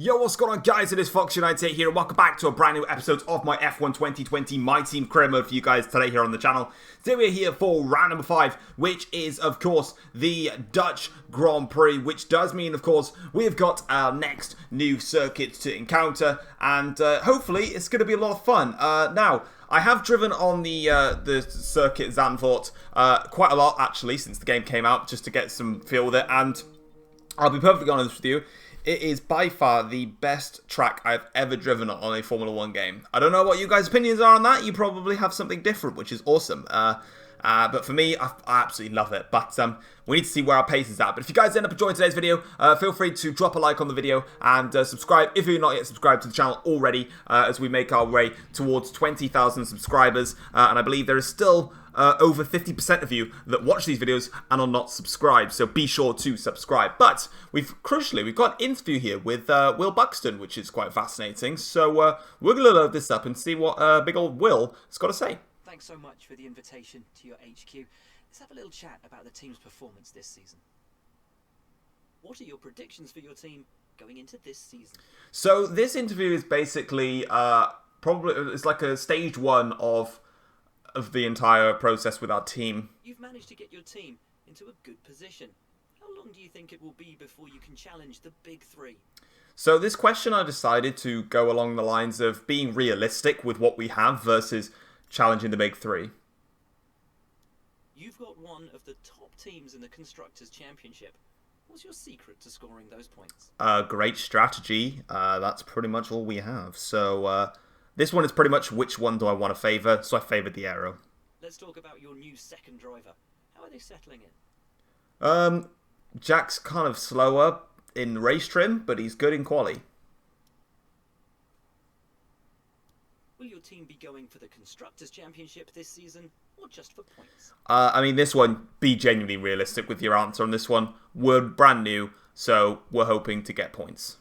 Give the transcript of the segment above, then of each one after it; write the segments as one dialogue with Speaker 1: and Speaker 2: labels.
Speaker 1: Yo, what's going on, guys? It is Fox United here, and welcome back to a brand new episode of my F1 2020 My Team career mode for you guys today here on the channel. Today we're here for round number 5, which is, of course, the Dutch Grand Prix, which does mean, of course, we've got our next new circuit to encounter, and hopefully it's going to be a lot of fun. Now, I have driven on the circuit Zandvoort quite a lot, actually, since the game came out, just to get some feel with it, and I'll be perfectly honest with you, it is by far the best track I've ever driven on a Formula 1 game. I don't know what you guys' opinions are on that. You probably have something different, which is awesome. But for me, I absolutely love it. But we need to see where our pace is at. But if you guys end up enjoying today's video, feel free to drop a like on the video and subscribe if you're not yet subscribed to the channel already, as we make our way towards 20,000 subscribers. And I believe there is still over 50% of you that watch these videos and are not subscribed, so be sure to subscribe. But we've got an interview here with Will Buxton, which is quite fascinating. So we're going to load this up and see what big old Will has got to say.
Speaker 2: Thanks so much for the invitation to your HQ. Let's have a little chat about the team's performance this season. What are your predictions for your team going into this season?
Speaker 1: So this interview is basically it's like a stage 1 of the entire process with our team.
Speaker 2: You've managed to get your team into a good position. How long do you think it will be before you can challenge the big 3?
Speaker 1: So this question, I decided to go along the lines of being realistic with what we have versus challenging the big 3.
Speaker 2: You've got one of the top teams in the Constructors' Championship. What's your secret to scoring those points?
Speaker 1: Great strategy. That's pretty much all we have. So this one is pretty much which one do I want to favour, so I favoured the Aero.
Speaker 2: Let's talk about your new second driver. How are they settling in?
Speaker 1: Jack's kind of slower in race trim, but he's good in quali.
Speaker 2: Will your team be going for the Constructors' Championship this season, or just for points?
Speaker 1: I mean, this one, be genuinely realistic with your answer on this one. We're brand new, so we're hoping to get points.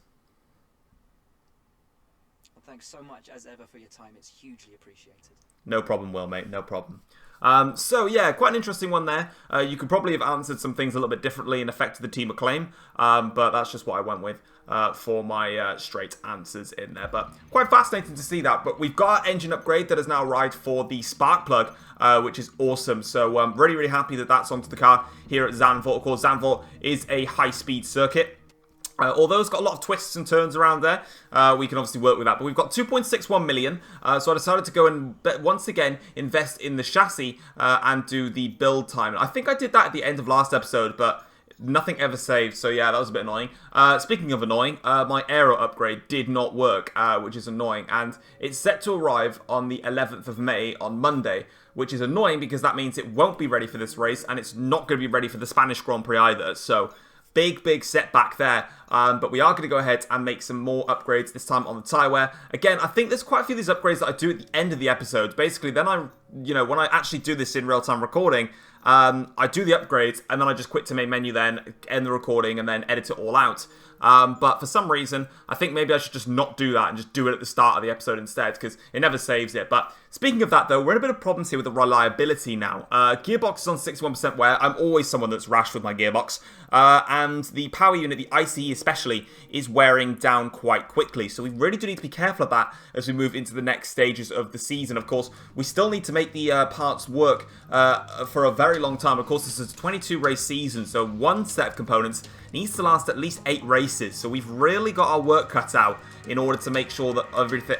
Speaker 2: Thanks so much, as ever, for your time. It's hugely appreciated.
Speaker 1: No problem, Will, mate. No problem. So, yeah, quite an interesting one there. You could probably have answered some things a little bit differently and affected the team acclaim, but that's just what I went with for my straight answers in there. But quite fascinating to see that. But we've got our engine upgrade that has now arrived for the spark plug, which is awesome. So I'm really, really happy that that's onto the car here at Zandvoort. Of course, Zandvoort is a high-speed circuit. Although it's got a lot of twists and turns around there, we can obviously work with that. But we've got 2.61 million, so I decided to go and once again invest in the chassis and do the build time. I think I did that at the end of last episode, but nothing ever saved, so yeah, that was a bit annoying. Speaking of annoying, my Aero upgrade did not work, which is annoying, and it's set to arrive on the 11th of May on Monday, which is annoying because that means it won't be ready for this race, and it's not going to be ready for the Spanish Grand Prix either, so big setback there, but we are going to go ahead and make some more upgrades, this time on the tyre wear. Again, I think there's quite a few of these upgrades that I do at the end of the episodes. Basically, then when I actually do this in real-time recording, I do the upgrades, and then I just quit to main menu then, end the recording, and then edit it all out. But for some reason, I think maybe I should just not do that and just do it at the start of the episode instead, because it never saves it. But speaking of that, though, we're in a bit of problems here with the reliability now. Gearbox is on 61% wear. I'm always someone that's rash with my gearbox. And the power unit, the ICE especially, is wearing down quite quickly. So we really do need to be careful of that as we move into the next stages of the season. Of course, we still need to make the parts work for a very long time. Of course, this is a 22-race season, so one set of components needs to last at least 8 races. So we've really got our work cut out in order to make sure that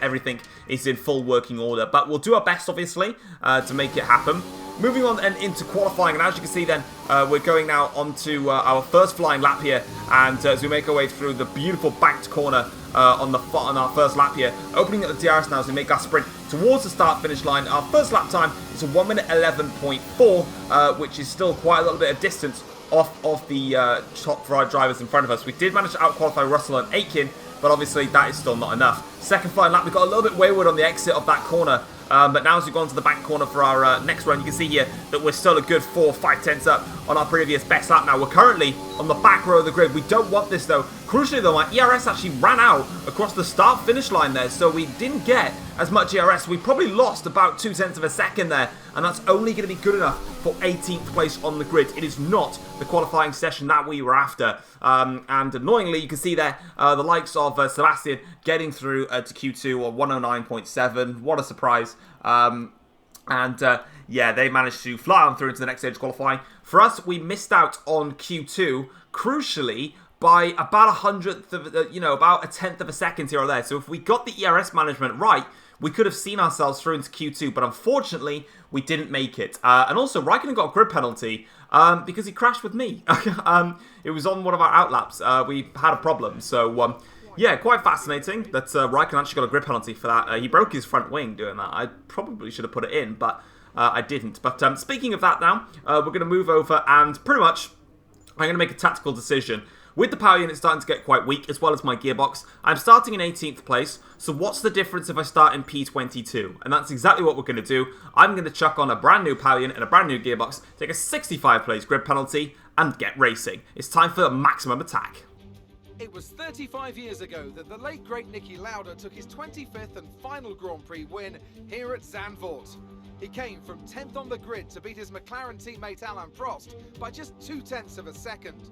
Speaker 1: everything is in full working order. But we'll do our best, obviously, to make it happen. Moving on and into qualifying, and as you can see then, we're going now onto our first flying lap here, and as we make our way through the beautiful banked corner on our first lap here, opening at the DRS now as we make our sprint towards the start-finish line. Our first lap time is a 1 minute 11.4, which is still quite a little bit of distance off of the top 5 drivers in front of us. We did manage to out-qualify Russell and Aitken, but obviously that is still not enough. Second flying lap, we got a little bit wayward on the exit of that corner, but now as we go on to the back corner for our next run, you can see here that we're still a good 4-5 tenths up on our previous best lap now. We're currently on the back row of the grid. We don't want this though. Crucially though, my ERS actually ran out across the start-finish line there, so we didn't get as much ERS. We probably lost about 0.2 of a second there, and that's only going to be good enough for 18th place on the grid. It is not the qualifying session that we were after. And annoyingly, you can see there the likes of Sebastian getting through to Q2 or 109.7. What a surprise. Yeah, they managed to fly on through into the next stage qualifying. For us, we missed out on Q2, crucially, by about about a tenth of a second here or there. So if we got the ERS management right, we could have seen ourselves through into Q2, but unfortunately, we didn't make it. And also, Raikkonen got a grid penalty because he crashed with me. It was on one of our outlaps. We had a problem, so yeah, quite fascinating that Raikkonen actually got a grid penalty for that. He broke his front wing doing that. I probably should have put it in, but I didn't. But speaking of that now, we're going to move over and pretty much I'm going to make a tactical decision. With the power unit starting to get quite weak, as well as my gearbox, I'm starting in 18th place, so what's the difference if I start in P22? And that's exactly what we're going to do. I'm going to chuck on a brand new power unit and a brand new gearbox, take a 65 place grid penalty, and get racing. It's time for maximum attack.
Speaker 3: It was 35 years ago that the late great Niki Lauda took his 25th and final Grand Prix win here at Zandvoort. He came from 10th on the grid to beat his McLaren teammate Alain Prost by just 0.2 of a second.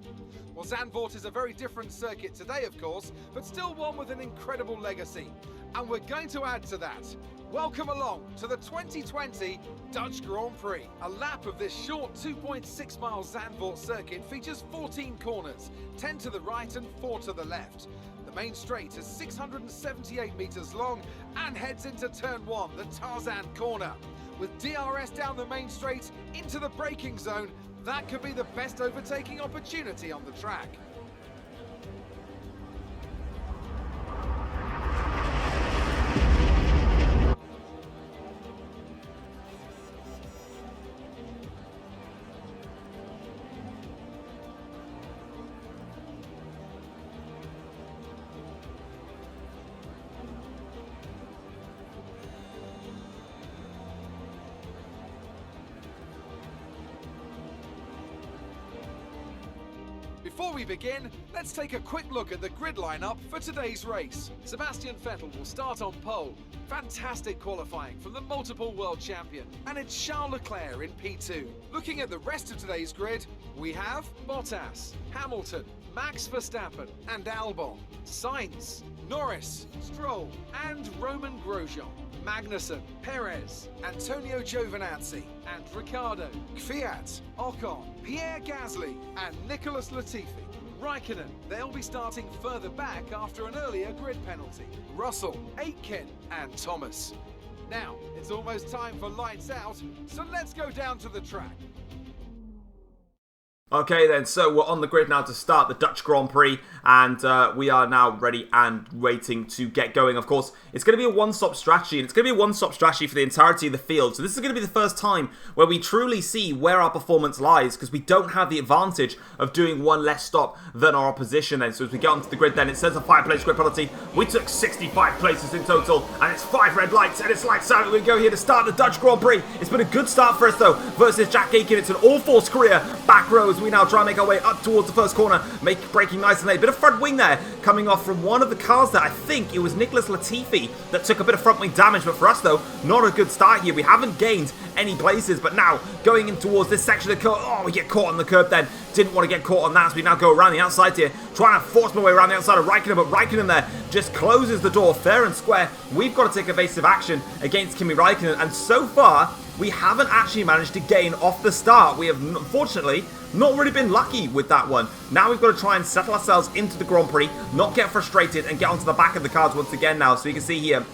Speaker 3: Well, Zandvoort is a very different circuit today, of course, but still one with an incredible legacy. And we're going to add to that. Welcome along to the 2020 Dutch Grand Prix. A lap of this short 2.6 mile Zandvoort circuit features 14 corners, 10 to the right and 4 to the left. The main straight is 678 metres long and heads into turn 1, the Tarzan corner. With DRS down the main straight into the braking zone, that could be the best overtaking opportunity on the track. Before we begin, let's take a quick look at the grid lineup for today's race. Sebastian Vettel will start on pole. Fantastic qualifying from the multiple world champion. And it's Charles Leclerc in P2. Looking at the rest of today's grid, we have Bottas, Hamilton, Max Verstappen and Albon, Sainz, Norris, Stroll and Roman Grosjean, Magnussen, Perez, Antonio Giovinazzi and Ricciardo, Kvyat, Ocon, Pierre Gasly and Nicholas Latifi. Raikkonen, they'll be starting further back after an earlier grid penalty. Russell, Aitken and Thomas. Now, it's almost time for lights out, so let's go down to the track.
Speaker 1: Okay then, so we're on the grid now to start the Dutch Grand Prix, and we are now ready and waiting to get going. Of course, it's going to be a one-stop strategy, and it's going to be a one-stop strategy for the entirety of the field. So this is going to be the first time where we truly see where our performance lies, because we don't have the advantage of doing one less stop than our opposition then. So as we get onto the grid then, it says a 5-place grid penalty. We took 65 places in total, and it's 5 red lights, and it's lights out. We go here to start the Dutch Grand Prix. It's been a good start for us though, versus Jack Aitken. It's an all-force career. Back rows, we now try and make our way up towards the first corner, braking nice and late. Bit of front wing there, coming off from one of the cars there. I think it was Nicholas Latifi that took a bit of front wing damage, but for us though, not a good start here. We haven't gained any places, but now going in towards this section of the curb, oh, we get caught on the curb then. Didn't want to get caught on that, so we now go around the outside here, trying to force my way around the outside of Raikkonen, but Raikkonen there just closes the door fair and square. We've got to take evasive action against Kimi Raikkonen, and so far, we haven't actually managed to gain off the start. We have, unfortunately, not really been lucky with that one. Now we've got to try and settle ourselves into the Grand Prix, not get frustrated, and get onto the back of the cars once again now. So you can see here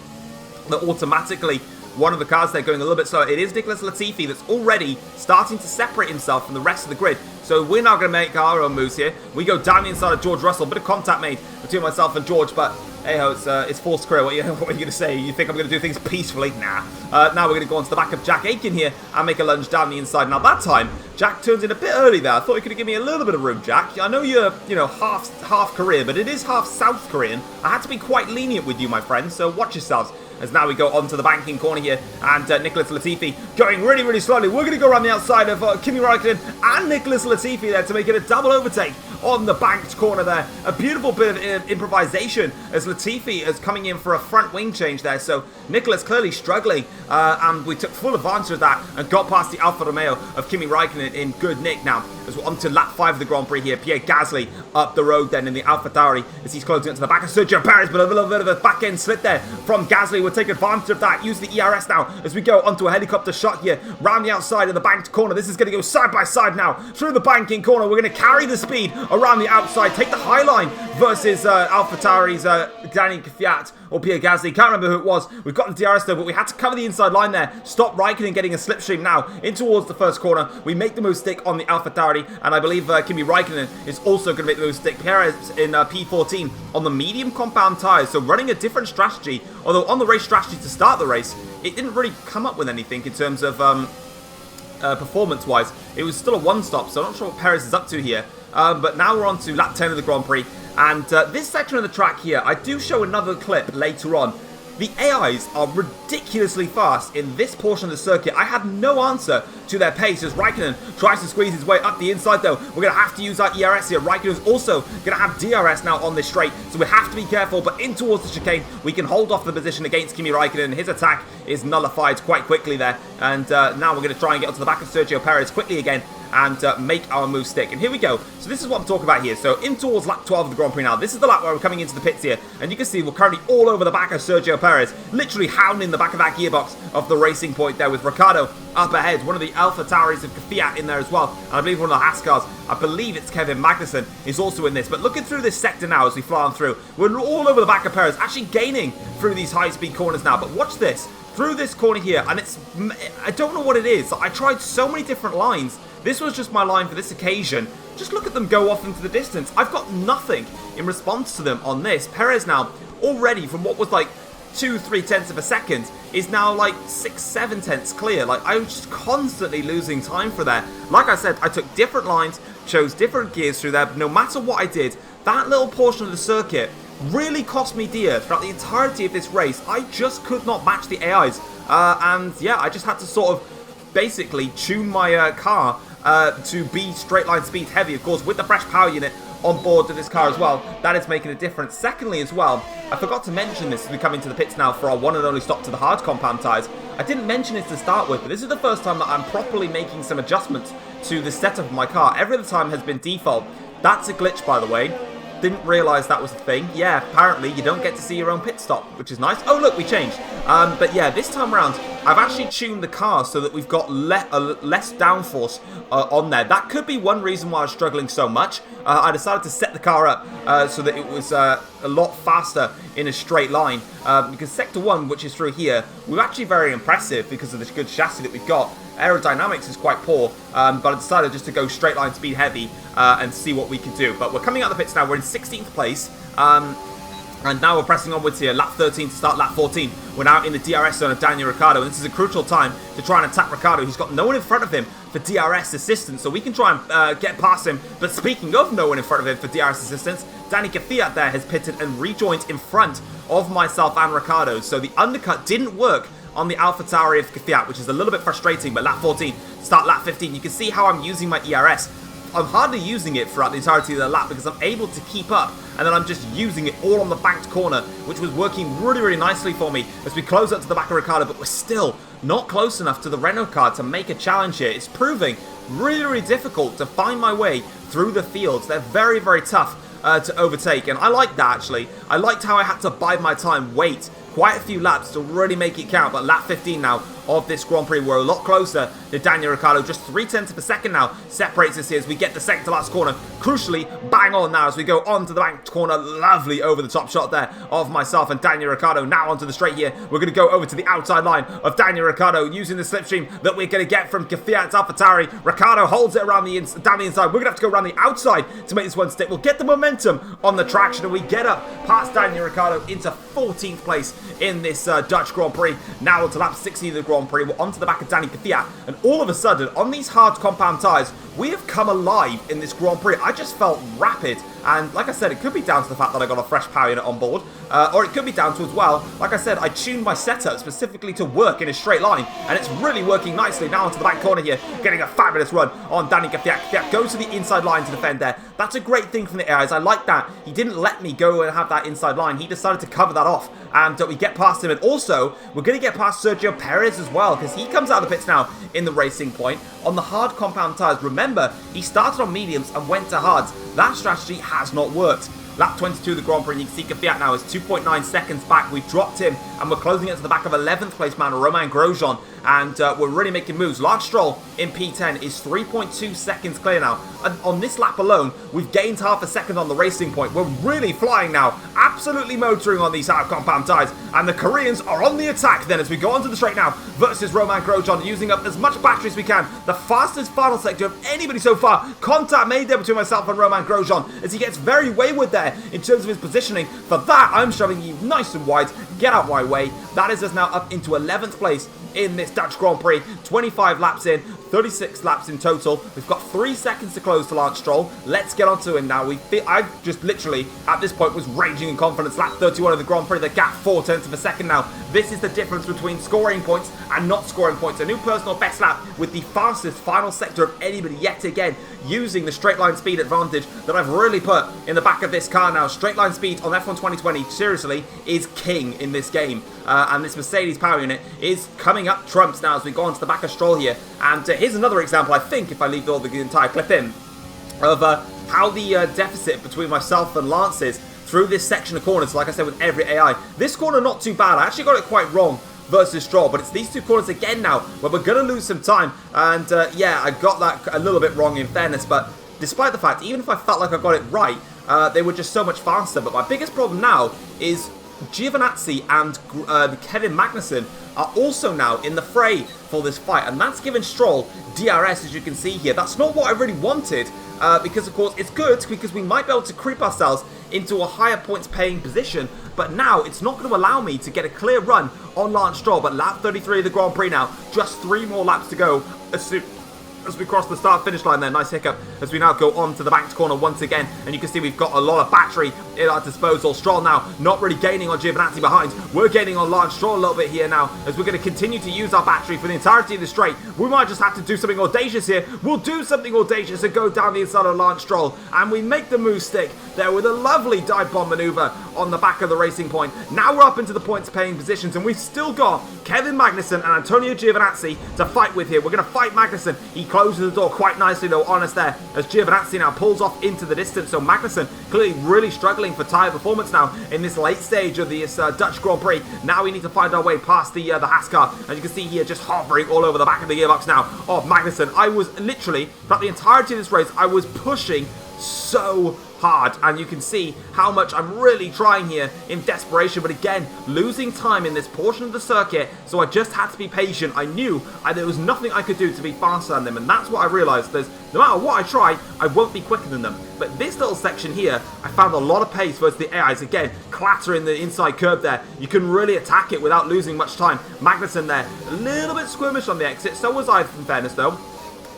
Speaker 1: that automatically one of the cars there going a little bit slower. It is Nicholas Latifi that's already starting to separate himself from the rest of the grid. So we're now going to make our own moves here. We go down the inside of George Russell. Bit of contact made between myself and George, but hey-ho, it's forced career. What are you going to say? You think I'm going to do things peacefully? Nah. Now we're going to go onto the back of Jack Aitken here and make a lunge down the inside. Now that time, Jack turns in a bit early there. I thought you could have given me a little bit of room, Jack. I know you're, half Korean, but it is half South Korean. I had to be quite lenient with you, my friend, so watch yourselves. As now we go onto the banking corner here, and Nicholas Latifi going really, really slowly. We're going to go around the outside of Kimi Raikkonen and Nicholas Latifi there to make it a double overtake on the banked corner there. A beautiful bit of improvisation as Latifi is coming in for a front wing change there. So Nicholas clearly struggling, and we took full advantage of that and got past the Alfa Romeo of Kimi Raikkonen in good nick now. As we're on to lap 5 of the Grand Prix here. Pierre Gasly up the road then in the AlphaTauri as he's closing it to the back of Sergio Perez, but a little bit of a back end slip there from Gasly. We'll take advantage of that. Use the ERS now as we go onto a helicopter shot here round the outside of the banked corner. This is going to go side by side now through the banking corner. We're going to carry the speed around the outside, take the high line versus AlphaTauri's Danny Kvyat or Pierre Gasly. Can't remember who it was. We've got the DRS though, but we had to cover the inside line there. Stop Raikkonen getting a slipstream now in towards the first corner. We make the move stick on the AlphaTauri, and I believe Kimi Raikkonen is also going to make the move stick. Perez in P14 on the medium compound tyres, so running a different strategy. Although on the race strategy to start the race, it didn't really come up with anything in terms of performance-wise. It was still a one-stop, so I'm not sure what Perez is up to here. But now we're on to lap 10 of the Grand Prix. And this section of the track here, I do show another clip later on. The AIs are ridiculously fast in this portion of the circuit. I had no answer to their pace as Raikkonen tries to squeeze his way up the inside though. We're going to have to use our ERS here. Raikkonen's also going to have DRS now on this straight, so we have to be careful. But in towards the chicane, we can hold off the position against Kimi Raikkonen. His attack is nullified quite quickly there. And now we're going to try and get onto the back of Sergio Perez quickly again and make our move stick. And here we go. So this is what I'm talking about here. So in towards lap 12 of the Grand Prix now. This is the lap where we're coming into the pits here. And you can see we're currently all over the back of Sergio Perez. Literally hounding the back of that gearbox of the Racing Point there with Ricciardo up ahead. One of the AlphaTauris of Kvyat in there as well. And I believe one of the Haas, I believe it's Kevin Magnussen, is also in this. But looking through this sector now as we fly on through, we're all over the back of Perez, actually gaining through these high-speed corners now. But watch this. Through this corner here, and I don't know what it is. I tried so many different lines. This was just my line for this occasion. Just look at them go off into the distance. I've got nothing in response to them on this. Perez now, already from what was like 2-3 tenths of a second, is now like 6-7 tenths clear. Like, I was just constantly losing time for that. Like I said, I took different lines, chose different gears through there, but no matter what I did, that little portion of the circuit really cost me dear throughout the entirety of this race. I just could not match the AIs. And yeah, I just had to sort of basically tune my car to be straight line speed heavy. Of course, with the fresh power unit on board to this car as well, that is making a difference. Secondly as well, I forgot to mention this as we come into the pits now for our one and only stop to the hard compound tyres. I didn't mention this to start with, but this is the first time that I'm properly making some adjustments to the setup of my car. Every other time has been default. That's a glitch, by the way. Didn't realise that was a thing. Yeah, apparently you don't get to see your own pit stop, which is nice. Oh, look, we changed. But yeah, this time around, I've actually tuned the car so that we've got less downforce on there. That could be one reason why I was struggling so much. I decided to set the car up so that it was a lot faster in a straight line. Because Sector 1, which is through here, was actually very impressive because of this good chassis that we've got. Aerodynamics is quite poor, but I decided just to go straight line speed heavy and see what we can do. But we're coming out of the pits now. We're in 16th place. And now we're pressing onwards here. Lap 13 to start lap 14. We're now in the DRS zone of Daniel Ricciardo. And this is a crucial time to try and attack Ricciardo. He's got no one in front of him for DRS assistance. So we can try and get past him. But speaking of no one in front of him for DRS assistance, Danny Kvyat there has pitted and rejoined in front of myself and Ricciardo. So the undercut didn't work on the AlphaTauri of Kvyat, which is a little bit frustrating. But lap 14, start lap 15. You can see how I'm using my ERS. I'm hardly using it throughout the entirety of the lap because I'm able to keep up, and then I'm just using it all on the banked corner, which was working really, really nicely for me as we close up to the back of Ricciardo, but we're still not close enough to the Renault car to make a challenge here. It's proving really, really difficult to find my way through the fields. They're very, very tough to overtake, and I like that actually. I liked how I had to bide my time, wait quite a few laps to really make it count, but lap 15 now of this Grand Prix, we're a lot closer to Daniel Ricciardo. Just 0.3 of a second now separates us here as we get the second to last corner. Crucially, bang on now as we go on to the banked corner. Lovely over the top shot there of myself and Daniel Ricciardo. Now onto the straight here. We're going to go over to the outside line of Daniel Ricciardo using the slipstream that we're going to get from Kvyat's AlphaTauri. Ricciardo holds it around down the inside. We're going to have to go around the outside to make this one stick. We'll get the momentum on the traction and we get up past Daniel Ricciardo into 14th place in this Dutch Grand Prix. Now onto lap 16 of the Grand Prix. We're onto the back of Danny Kvyat, and all of a sudden, on these hard compound tyres, we have come alive in this Grand Prix. I just felt rapid, and like I said, it could be down to the fact that I got a fresh power unit on board, or it could be down to as well, like I said, I tuned my setup specifically to work in a straight line, and it's really working nicely. Now onto the back corner here, getting a fabulous run on Danny Gafiak. Gafiak goes to the inside line to defend there. That's a great thing from the AIs. I like that. He didn't let me go and have that inside line. He decided to cover that off, and we get past him. And also, we're going to get past Sergio Perez as well, because he comes out of the pits now in the Racing Point on the hard compound tyres. Remember, he started on mediums and went to hards. That strategy has not worked. Lap 22 of the Grand Prix, and you can see Gafiat now is 2.9 seconds back. We've dropped him, and we're closing it to the back of 11th place man, Romain Grosjean, and we're really making moves. Lance Stroll in P10 is 3.2 seconds clear now. And on this lap alone, we've gained half a second on the Racing Point. We're really flying now, absolutely motoring on these hard compound tyres, and the Koreans are on the attack then as we go onto the straight now versus Romain Grosjean, using up as much battery as we can. The fastest final sector of anybody so far. Contact made there between myself and Romain Grosjean as he gets very wayward there in terms of his positioning. For that, I'm shoving you nice and wide. Get out my way. That is us now up into 11th place in this Dutch Grand Prix. 25 laps in, 36 laps in total. We've got 3 seconds to close to Lance Stroll. Let's get on to him now. I just literally, at this point, was raging in confidence. Lap 31 of the Grand Prix, the gap 4/10 of a second now. This is the difference between scoring points and not scoring points. A new personal best lap with the fastest final sector of anybody yet again, using the straight line speed advantage that I've really put in the back of this car now. Straight line speed on F1 2020, seriously, is king in this game. And this Mercedes power unit is coming up trumps now as we go onto the back of Stroll here. And here's another example, I think, if I leave the entire clip in, of how the deficit between myself and Lance is through this section of corners. Like I said, with every AI. This corner, not too bad. I actually got it quite wrong versus Stroll, but it's these two corners again now where we're going to lose some time. And yeah, I got that a little bit wrong in fairness, but despite the fact, even if I felt like I got it right, they were just so much faster. But my biggest problem now is Giovinazzi and Kevin Magnussen are also now in the fray for this fight, and that's given Stroll DRS, as you can see here. That's not what I really wanted, because of course it's good because we might be able to creep ourselves into a higher points paying position, but now it's not going to allow me to get a clear run on Lance Stroll. But lap 33 of the Grand Prix now, just 3 more laps to go as we cross the start-finish line there. Nice hiccup as we now go on to the banked corner once again. And you can see we've got a lot of battery at our disposal. Stroll now not really gaining on Giovinazzi behind. We're gaining on Lance Stroll a little bit here now as we're going to continue to use our battery for the entirety of the straight. We might just have to do something audacious here. We'll do something audacious and go down the inside of Lance Stroll. And we make the move stick there with a lovely dive bomb maneuver on the back of the Racing Point. Now we're up into the points-paying positions, and we've still got Kevin Magnussen and Antonio Giovinazzi to fight with here. We're going to fight Magnussen. He closes the door quite nicely though on us there as Giovinazzi now pulls off into the distance. So Magnussen clearly really struggling for tyre performance now in this late stage of this Dutch Grand Prix. Now we need to find our way past the Haas car. As you can see here, just hovering all over the back of the gearbox now of Magnussen. I was literally, throughout the entirety of this race, I was pushing so hard, and you can see how much I'm really trying here in desperation, but again, losing time in this portion of the circuit, so I just had to be patient. I knew there was nothing I could do to be faster than them, and that's what I realised. There's, no matter what I try, I won't be quicker than them. But this little section here, I found a lot of pace versus the AIs. Again, clattering the inside curb there. You can really attack it without losing much time. Magnussen there, a little bit squirmish on the exit, so was I, in fairness though.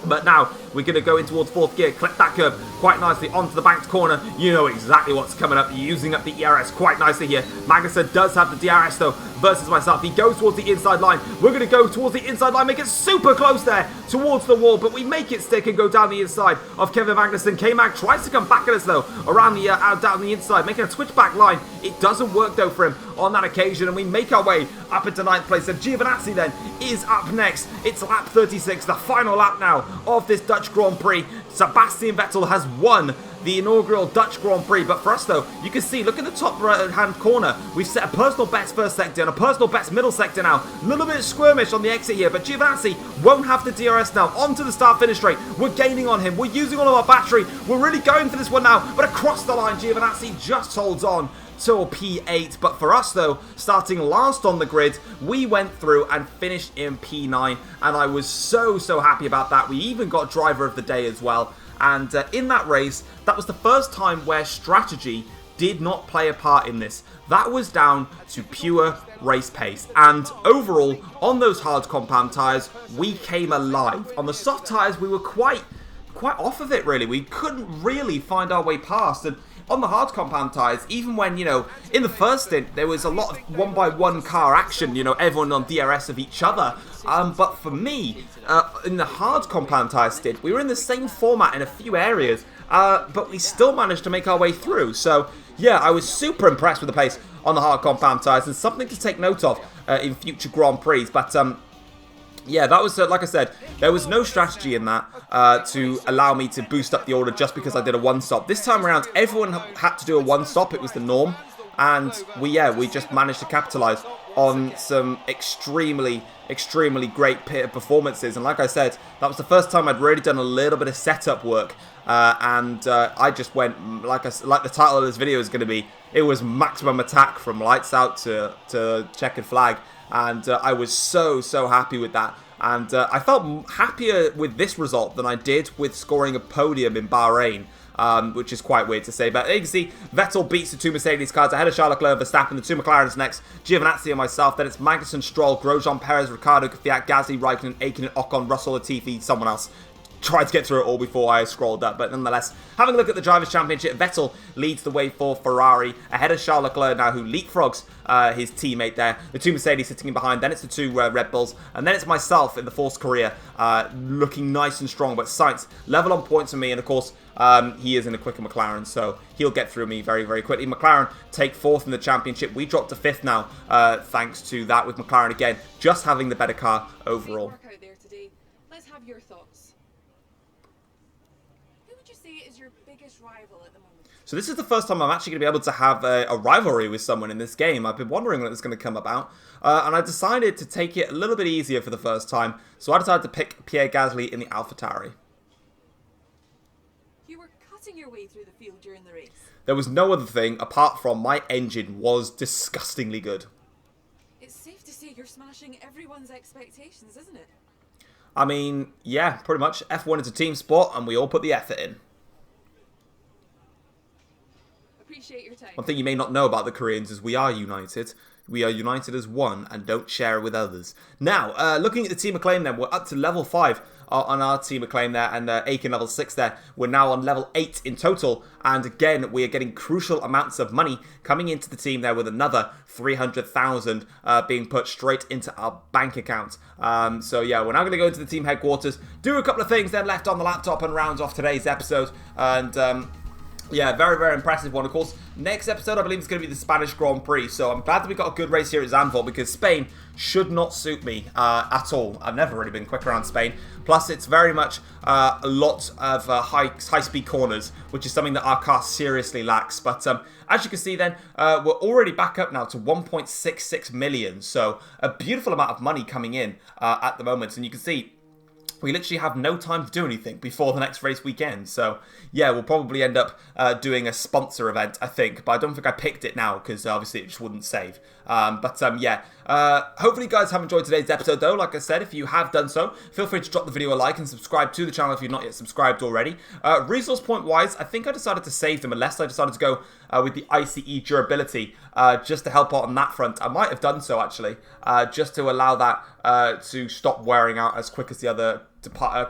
Speaker 1: But now we're going to go in towards 4th gear, clip that curb quite nicely onto the banked corner. You know exactly what's coming up, using up the ERS quite nicely here. Magnussen does have the DRS though versus myself. He goes towards the inside line. We're going to go towards the inside line, make it super close there towards the wall, but we make it stick and go down the inside of Kevin Magnussen. K-Mag tries to come back at us though, around the down the inside, making a switchback line. It doesn't work though for him on that occasion, and we make our way up into 9th place. And Giovinazzi then is up next. It's lap 36, the final lap now of this Dutch Grand Prix. Sebastian Vettel has won the inaugural Dutch Grand Prix, but for us though, you can see, look at the top right hand corner, we've set a personal best first sector and a personal best middle sector now. A little bit skirmish on the exit here, but Giovinazzi won't have the DRS now. Onto the start finish straight, we're gaining on him, we're using all of our battery, we're really going for this one now, but across the line Giovinazzi just holds on till P8. But for us though, starting last on the grid, we went through and finished in P9, and I was so happy about that. We even got driver of the day as well. And in that race, that was the first time where strategy did not play a part in this. That was down to pure race pace. And overall, on those hard compound tyres, we came alive. On the soft tyres, we were quite quite off of it, really. We couldn't really find our way past. And on the hard compound ties, even when, you know, in the first stint, there was a lot of one-by-one car action, you know, everyone on DRS of each other. But for me, in the hard compound tie stint, we were in the same format in a few areas, but we still managed to make our way through. So, yeah, I was super impressed with the pace on the hard compound ties, and something to take note of in future Grand Prix. But, yeah, that was, like I said, there was no strategy in that to allow me to boost up the order just because I did a one-stop. This time around, everyone had to do a one-stop. It was the norm. And we just managed to capitalize on some extremely great performances. And like I said, that was the first time I'd really done a little bit of setup work. I just went, like the title of this video is going to be, it was maximum attack from lights out to checkered flag. And I was so happy with that. And I felt happier with this result than I did with scoring a podium in Bahrain. Which is quite weird to say. But you can see Vettel beats the two Mercedes cars ahead of Charles Leclerc and Verstappen. The two McLarens next. Giovinazzi and myself. Then it's Magnussen, Stroll, Grosjean, Perez, Ricciardo, Kvyat, Gasly, Raikkonen, Aitken, Ocon, Russell, Latifi, someone else. Tried to get through it all before I scrolled up, but nonetheless, having a look at the Drivers' Championship, Vettel leads the way for Ferrari, ahead of Charles Leclerc now, who leapfrogs his teammate there. The two Mercedes sitting in behind, then it's the two Red Bulls, and then it's myself in the Force Korea, looking nice and strong, but Sainz level on points for me, and of course, he is in a quicker McLaren, so he'll get through me very quickly. McLaren take fourth in the championship. We dropped to fifth now, thanks to that with McLaren again, just having the better car overall.
Speaker 4: Let's have your thoughts. Who would you say is your biggest rival at the moment?
Speaker 1: So this is the first time I'm actually going to be able to have a rivalry with someone in this game. I've been wondering when it's going to come about. And I decided to take it a little bit easier for the first time. So I decided to pick Pierre Gasly in the AlphaTauri.
Speaker 4: You were cutting your way through the field during the race.
Speaker 1: There was no other thing apart from my engine was disgustingly good.
Speaker 4: It's safe to say you're smashing everyone's expectations, isn't it?
Speaker 1: I mean, yeah, pretty much. F1 is a team sport and we all put the effort in.
Speaker 4: Appreciate your time.
Speaker 1: One thing you may not know about the Koreans is we are united. We are united as one and don't share it with others. Now, looking at the team acclaim then, we're up to level 5 on our team acclaim there, and Aiken level 6 there. We're now on level 8 in total, and again, we are getting crucial amounts of money coming into the team there with another 300,000 being put straight into our bank account. So yeah, we're now going to go into the team headquarters, do a couple of things then left on the laptop, and round off today's episode. And yeah, very impressive one. Of course, next episode I believe is going to be the Spanish Grand Prix. So I'm glad that we got a good race here at Zandvoort, because Spain should not suit me at all. I've never really been quick around Spain. Plus, it's very much a lot of high-speed corners, which is something that our car seriously lacks. But as you can see then, we're already back up now to 1.66 million. So a beautiful amount of money coming in at the moment. And you can see we literally have no time to do anything before the next race weekend. So, yeah, we'll probably end up doing a sponsor event, I think. But I don't think I picked it now because obviously it just wouldn't save. Yeah. Hopefully you guys have enjoyed today's episode, though. Like I said, if you have done so, feel free to drop the video a like and subscribe to the channel if you're not yet subscribed already. Resource point-wise, I think I decided to save them unless I decided to go with the ICE durability just to help out on that front. I might have done so, actually, just to allow that to stop wearing out as quick as the other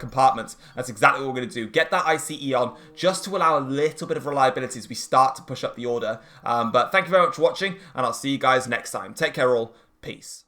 Speaker 1: compartments. That's exactly what we're going to do. Get that ICE on just to allow a little bit of reliability as we start to push up the order. But thank you very much for watching, and I'll see you guys next time. Take care all. Peace.